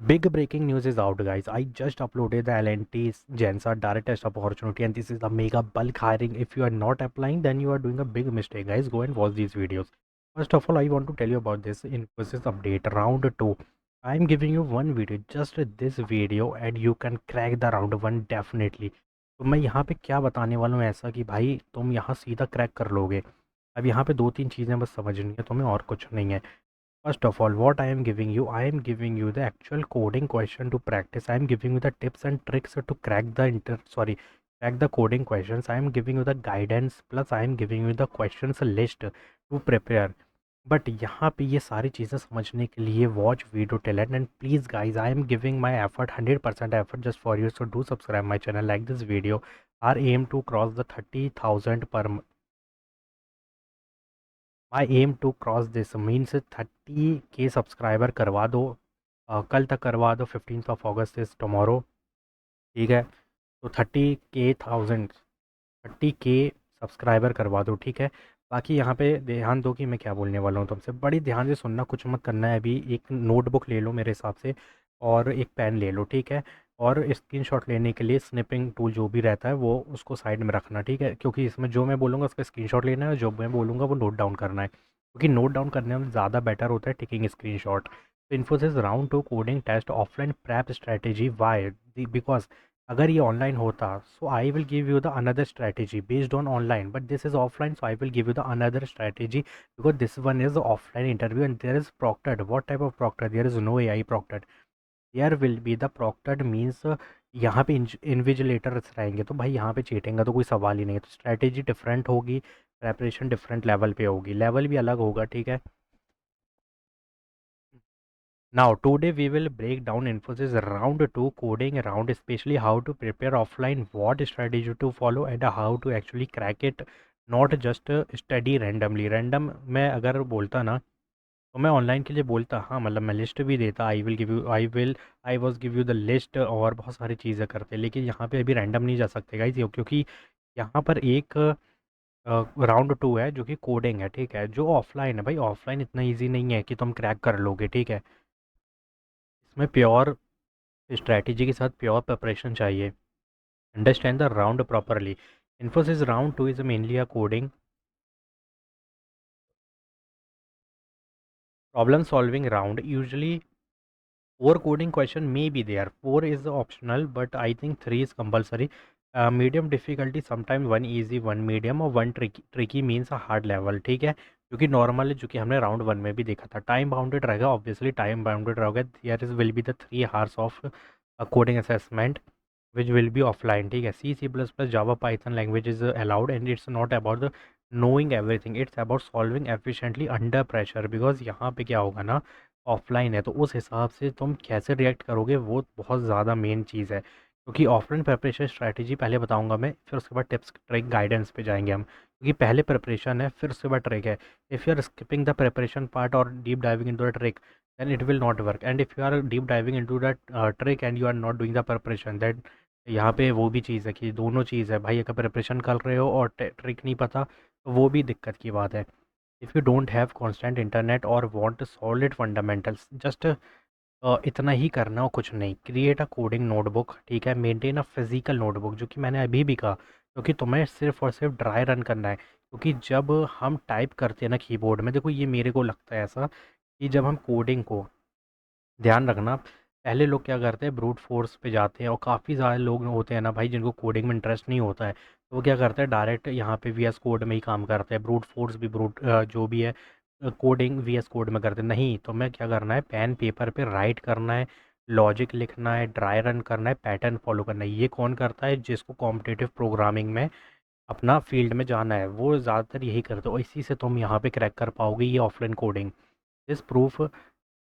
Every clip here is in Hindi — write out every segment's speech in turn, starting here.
Big breaking news is out, guys. I just uploaded the LNT Gensa direct test opportunity, and this is the mega bulk hiring. If you are not applying, then you are doing a big mistake, guys. Go and watch these videos. First of all, I want to tell you about this Infosys update round 2. I am giving you one video, just this video, and you can crack the round 1 definitely. तो मैं यहाँ पे क्या बताने वाला हूँ ऐसा कि भाई तुम यहाँ सीधा क्रैक कर लोगे। अब यहाँ पे 2-3 चीज़ें बस समझनी है तुम्हें, और कुछ नहीं है। First of all, what I am giving you the actual coding question to practice. I am giving you the tips and tricks to crack the crack the coding questions. I am giving you the guidance plus I am giving you the questions list to prepare. But यहाँ पे ये सारी चीज़ें समझने के लिए watch video till end and please guys I am giving my effort 100% effort just for you so do subscribe my channel like this video our aim to cross the 30,000 पर my aim to cross this means 30K subscriber करवा दो। कल तक करवा दो, 15 अगस्त इज़ टमोरो। ठीक है, तो 30K सब्सक्राइबर करवा दो। ठीक है, बाकी यहाँ पे ध्यान दो कि मैं क्या बोलने वाला हूँ तुमसे, बड़ी ध्यान से सुनना, कुछ मत करना है अभी। एक नोटबुक ले लो मेरे हिसाब से और एक पेन ले लो। ठीक है, और स्क्रीनशॉट लेने के लिए स्निपिंग टूल जो भी रहता है वो उसको साइड में रखना। ठीक है, क्योंकि इसमें जो मैं बोलूँगा उसका स्क्रीनशॉट लेना है, जो मैं बोलूँगा वो नोट डाउन करना है, क्योंकि नोट डाउन करने में ज़्यादा बेटर होता है टेकिंग स्क्रीनशॉट। तो Infosys round 2 coding test offline prep strategy why, because अगर ये ऑनलाइन होता so I will give you the another strategy based on online, but this is offline so I will give you the another strategy because this one is offline interview and there is proctored. What type of proctored? There is no AI proctored, there will be the proctored means यहाँ पे इन्विजिलेटर्स रहेंगे, तो भाई यहाँ पे चीटिंग का तो कोई सवाल ही नहीं है। तो स्ट्रैटेजी डिफरेंट होगी, प्रेपरेशन डिफरेंट लेवल पे होगी, लेवल भी अलग होगा। ठीक है, now, today we will break down Infosys round 2 coding round, especially how to prepare offline, what strategy to follow, and how to actually crack it, not just study randomly. Random मैं अगर बोलता ना तो मैं ऑनलाइन के लिए बोलता, हाँ मतलब मैं लिस्ट भी देता, I was give you the list और बहुत सारी चीज़ें करते, लेकिन यहाँ पे अभी रैंडम नहीं जा सकते गाइज, क्योंकि यहाँ पर एक राउंड 2 है जो कि कोडिंग है। ठीक है, जो ऑफलाइन है भाई, ऑफलाइन इतना ईजी नहीं है कि तुम क्रैक कर लोगे। ठीक है, इसमें प्योर स्ट्रैटेजी के साथ प्योर प्रिपरेशन चाहिए। Understand the round properly. Infosys round 2 is mainly a coding problem solving round, usually 4 coding question may be there, 4 is optional but I think 3 is compulsory. Medium difficulty, sometimes one easy, one medium और one tricky means a hard level। ठीक है, क्योंकि नॉर्मल जो कि हमने राउंड 1 में भी देखा था, टाइम बाउंडेड रहेगा, ऑब्वियसली टाइम बाउंडेड रहेगा। There is will be the 3 hours of coding assessment which will be offline। ठीक है, C++, Java, Python language is allowed and it's not about the knowing everything, it's about solving efficiently under pressure। because यहाँ पे क्या होगा ना, ऑफलाइन है तो उस हिसाब से तुम कैसे रिएक्ट करोगे वो बहुत ज़्यादा मेन चीज़ है। क्योंकि ऑफलाइन प्रिपरेशन स्ट्रैटेजी पहले बताऊंगा मैं, फिर उसके बाद टिप्स ट्रिक गाइडेंस पे जाएंगे हम, क्योंकि पहले प्रिपरेशन है फिर उसके बाद ट्रिक है। If you are skipping the preparation part और deep diving into the trick, then it will not work, and if you are deep diving into that trick and you are not doing the preparation, then यहाँ पे वो भी चीज़ है कि दोनों चीज़ है भाई, अगर प्रिपरेशन कर रहे हो और ट्रिक नहीं पता तो वो भी दिक्कत की बात है। If you don't have constant internet और वांट सॉलिड फंडामेंटल्स, जस्ट इतना ही करना और कुछ नहीं, क्रिएट अ कोडिंग नोटबुक। ठीक है, मेंटेन अ फिजिकल नोटबुक, जो कि मैंने अभी भी कहा, क्योंकि तुम्हें सिर्फ और सिर्फ ड्राई रन करना है। क्योंकि जब हम टाइप करते हैं ना कीबोर्ड में, देखो ये मेरे को लगता है ऐसा कि जब हम कोडिंग को, ध्यान रखना, पहले लोग क्या करते हैं ब्रूट फोर्स पे जाते हैं, और काफ़ी सारे लोग होते हैं ना भाई जिनको कोडिंग में इंटरेस्ट नहीं होता है, तो वो क्या करते हैं डायरेक्ट यहाँ पे वीएस कोड में ही काम करते हैं, ब्रूट फोर्स भी जो भी है कोडिंग वीएस कोड में करते हैं। नहीं, तो मैं क्या करना है, पेन पेपर पे राइट करना है, लॉजिक लिखना है, ड्राई रन करना है, पैटर्न फॉलो करना है। ये कौन करता है? जिसको कॉम्पिटिटिव प्रोग्रामिंग में अपना फील्ड में जाना है, वो ज़्यादातर यही करते हो, इसी से तुम यहाँ पे क्रैक कर पाओगे ये offline coding. This proof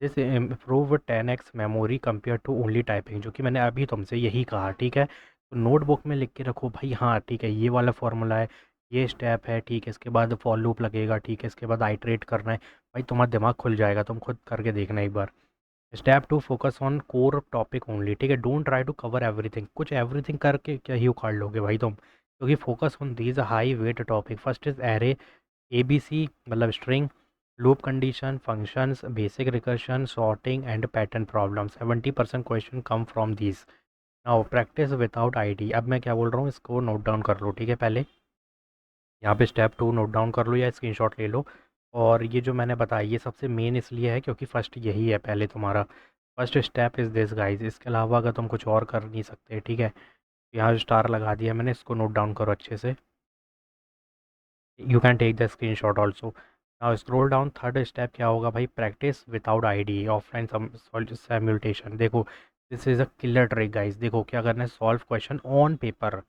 this improve 10x memory compare to only typing, जो कि मैंने अभी तुमसे यही कहा। ठीक है, तो नोटबुक में लिख के रखो भाई, हाँ ठीक है ये वाला फॉर्मूला है, ये स्टेप है, ठीक है इसके बाद फॉर लूप लगेगा, ठीक है इसके बाद आइट्रेट करना है। भाई तुम्हारा दिमाग खुल जाएगा, तुम खुद करके देखना एक बार। Step 2, focus on core topic only. ठीक है, don't try to cover everything, कुछ एवरीथिंग करके क्या ही उखाड़ लोगे भाई तुम, क्योंकि focus on these high weight topic. First is array, ABC मतलब string, loop condition, functions, basic recursion, sorting and pattern problem. 70% question come from these. Now practice without IDE. अब मैं क्या बोल रहा हूँ, इसको नोट डाउन कर लो, ठीक है। पहले यहाँ पे स्टेप 2 नोट डाउन कर लो या स्क्रीनशॉट ले लो। और ये जो मैंने बताया ये सबसे मेन इसलिए है क्योंकि फर्स्ट यही है पहले तुम्हारा। First step is this guys. इसके अलावा अगर तुम कुछ और कर नहीं सकते, ठीक है। यहाँ स्टार लगा दिया मैंने, इसको नोट डाउन करो अच्छे से। You can take the screenshot also. Now scroll down. Third step क्या होगा भाई, practice without ID, offline simulation. देखो this is a killer trick guys. देखो क्या करना है, सॉल्व क्वेश्चन ऑन पेपर।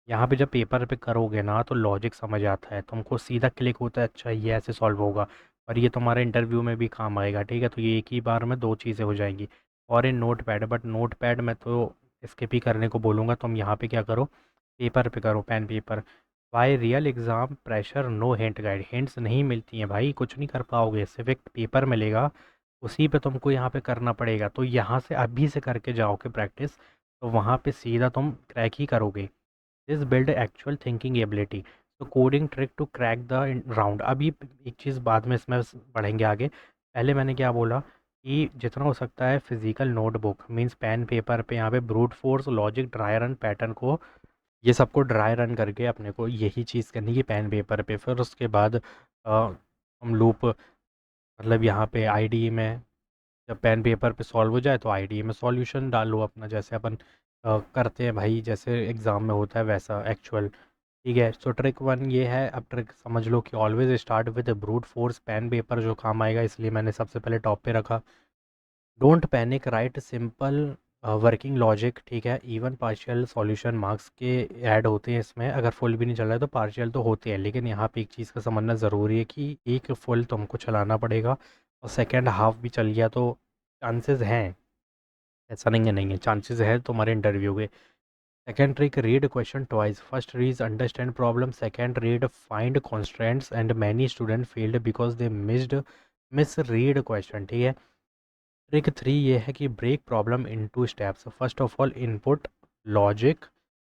यहाँ पे जब पेपर पे करोगे ना तो लॉजिक समझ आता है, तुमको सीधा क्लिक होता है, अच्छा ये ऐसे सॉल्व होगा। और ये तुम्हारे इंटरव्यू में भी काम आएगा, ठीक है। तो ये एक ही बार में दो चीज़ें हो जाएंगी। और इन notepad, but notepad मैं तो स्किप ही करने को बोलूँगा। तुम यहाँ पे क्या करो, पेपर पे करो, pen paper. Why real exam pressure no hint guide. Hints नहीं मिलती हैं भाई, कुछ नहीं कर पाओगे, सिर्फ एक पेपर मिलेगा, उसी पे तुमको यहाँ पे करना पड़ेगा। तो यहाँ से अभी से करके जाओगे प्रैक्टिस, तो वहाँ पे सीधा तुम क्रैक ही करोगे। This build actual thinking ability. तो coding trick to crack the round. अभी एक चीज़ बाद में इसमें पढ़ेंगे आगे। पहले मैंने क्या बोला कि जितना हो सकता है physical notebook means pen paper पे यहाँ पे brute force logic dry run pattern को, ये सबको ड्राई रन करके अपने को यही चीज़ करनी है पेन पेपर पे। फिर उसके बाद हम लूप, मतलब यहाँ पे आईडी में जब पेन पेपर पे सॉल्व हो जाए तो आईडी में सॉल्यूशन डालो अपना, जैसे अपन करते हैं भाई, जैसे एग्ज़ाम में होता है वैसा एक्चुअल, ठीक है। सो ट्रिक 1 ये है। अब ट्रिक समझ लो कि always start with brute force pen paper, जो काम आएगा इसलिए मैंने सबसे पहले टॉप पे रखा। Don't panic, right simple working logic, ठीक है। इवन पार्शियल सॉल्यूशन मार्क्स के ऐड होते हैं इसमें, अगर फुल भी नहीं चल रहा है तो पार्शियल तो होते हैं। लेकिन यहाँ पे एक चीज़ का समझना ज़रूरी है कि एक फुल तुमको चलाना पड़ेगा, और सेकेंड हाफ भी चल गया तो चांसेस हैं, ऐसा नहीं है, नहीं है, चांसेस है तुम्हारे इंटरव्यू के। Second trick, read question twice. First read understand problem, second read find constraints, and many student failed because they misread question, ठीक है। ट्रिक 3 ये है कि break problem into steps. First of all input, logic,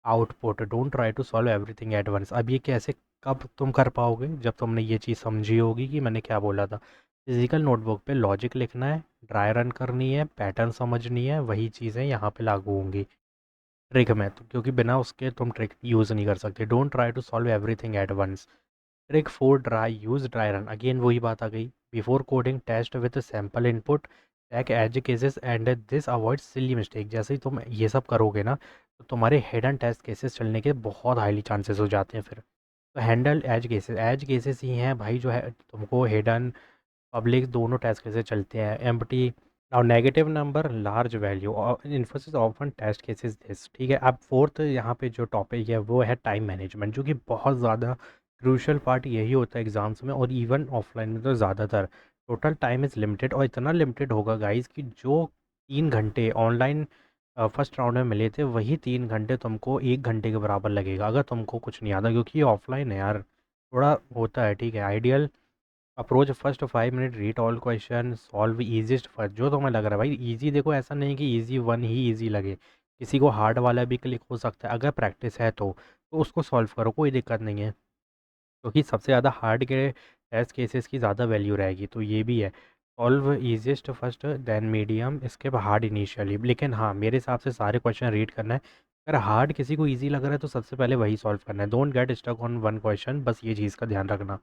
output. Don't try to solve everything at once. अब ये कैसे, कब तुम कर पाओगे, जब तुमने ये चीज़ समझी होगी कि मैंने क्या बोला था। फिजिकल नोटबुक पे लॉजिक लिखना है, ड्राई रन करनी है, पैटर्न समझनी है, वही चीज़ें यहाँ पे लागू होंगी ट्रिक में, तो क्योंकि बिना उसके तुम ट्रिक यूज़ नहीं कर सकते। Don't try to solve everything at once. Trick 4, dry use dry run. Again वही बात आ गई, before coding test with sample input, take edge cases and this avoid silly mistake. जैसे ही तुम ये सब करोगे ना तो तुम्हारे हिडन टेस्ट केसेस चलने के बहुत हाईली चांसेस हो जाते हैं फिर। तो हैंडल एज केसेस ही हैं भाई, जो है तुमको हिडन पब्लिक दोनों टेस्ट केसेस चलते हैं, empty. Now negative number, large value, Infosys often test cases this, ठीक है। अब फोर्थ यहाँ पे जो टॉपिक है वो है टाइम मैनेजमेंट, जो कि बहुत ज़्यादा क्रूशियल पार्ट यही होता है एग्जाम्स में, और इवन ऑफलाइन में तो ज़्यादातर। टोटल टाइम इज़ लिमिटेड, और इतना लिमिटेड होगा गाइस कि जो 3 घंटे ऑनलाइन फर्स्ट राउंड में मिले थे, वही 3 घंटे तुमको 1 घंटे के बराबर लगेगा अगर तुमको कुछ नहीं आता, क्योंकि ये ऑफलाइन है यार, थोड़ा होता है, ठीक है। Ideal approach, first 5 minute read all question, solve easiest first, जो तुम्हें लग रहा है भाई इजी। देखो ऐसा नहीं कि इजी वन ही इजी लगे, किसी को हार्ड वाला भी क्लिक हो सकता है, अगर प्रैक्टिस है तो उसको सॉल्व करो, कोई दिक्कत नहीं है। क्योंकि सबसे ज़्यादा हार्ड के टेस्ट केसेस की ज़्यादा वैल्यू रहेगी, तो ये भी है। Solve easiest first then medium, इसके बाद हार्ड इनिशियली। लेकिन हाँ मेरे हिसाब से सारे क्वेश्चन रीड करना है, अगर हार्ड किसी को ईजी लग रहा है तो सबसे पहले वही सॉल्व करना है। Don't get stuck on one question, बस ये चीज़ का ध्यान रखना।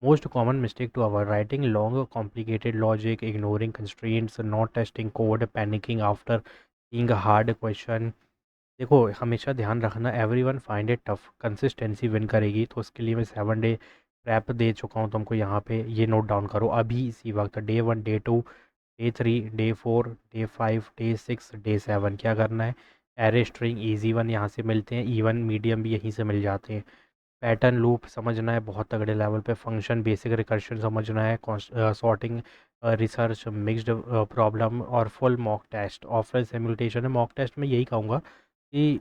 Most common mistake to avoid, writing long complicated logic, ignoring constraints, not testing code, panicking after seeing a hard question। देखो हमेशा ध्यान रखना, everyone find it tough, consistency win करेगी। तो उसके लिए मैं 7 डे प्रैप दे चुका हूँ तुमको, यहाँ पे ये नोट डाउन करो अभी इसी वक्त। Day 1, day 2, day 3, day 4, day 5, day 6, day 7 क्या करना है, एरे स्ट्रिंग ईजी वन यहाँ से मिलते हैं, इवन मीडियम भी यहीं से मिल जाते हैं। पैटर्न लूप समझना है बहुत तगड़े लेवल पे, फंक्शन बेसिक रिकर्शन समझना है, सॉर्टिंग, रिसर्च, मिक्स्ड प्रॉब्लम, और full mock test. Offline simulation है, मॉक टेस्ट में यही कहूँगा कि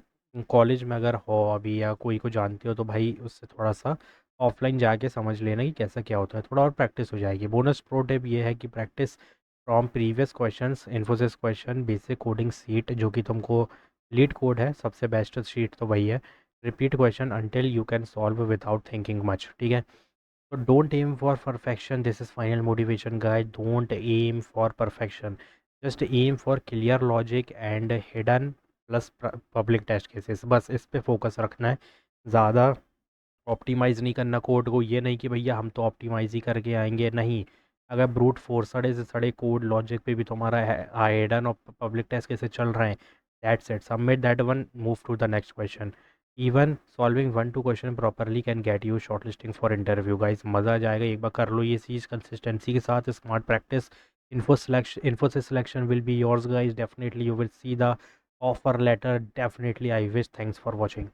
कॉलेज में अगर हो अभी या कोई को जानते हो तो भाई उससे थोड़ा सा ऑफलाइन जाके समझ लेना कि कैसा क्या होता है, थोड़ा और प्रैक्टिस हो जाएगी। बोनस प्रो टिप ये है कि practice from previous questions, Infosys question, basic coding seat जो कि तुमको लीड कोड है, सबसे बेस्ट शीट तो वही है। Repeat question until you can solve without thinking much, ठीक है। So don't aim for perfection. This is final motivation, guys. Don't aim for perfection. Just aim for clear logic and hidden plus public test cases. बस इस पे फोकस रखना है, ज़्यादा ऑप्टिमाइज़ नहीं करना कोड को। ये नहीं कि भैया हम तो ऑप्टिमाइज़ ही करके आएंगे, नहीं। अगर ब्रूट फोर्स सड़े से सड़े कोड लॉजिक पे भी तुम्हारा हिडन और पब्लिक टेस्ट कैसे चल रहे हैं, that's it, submit that one, move to the next question. Even solving 1-2 question properly can get you shortlisting for interview. Guys मज़ा आ जाएगा, एक बार कर लो ये चीज़ कंसिस्टेंसी के साथ, smart practice. Infosys selection will be yours guys, definitely you will see the offer letter, definitely. I wish, thanks for watching.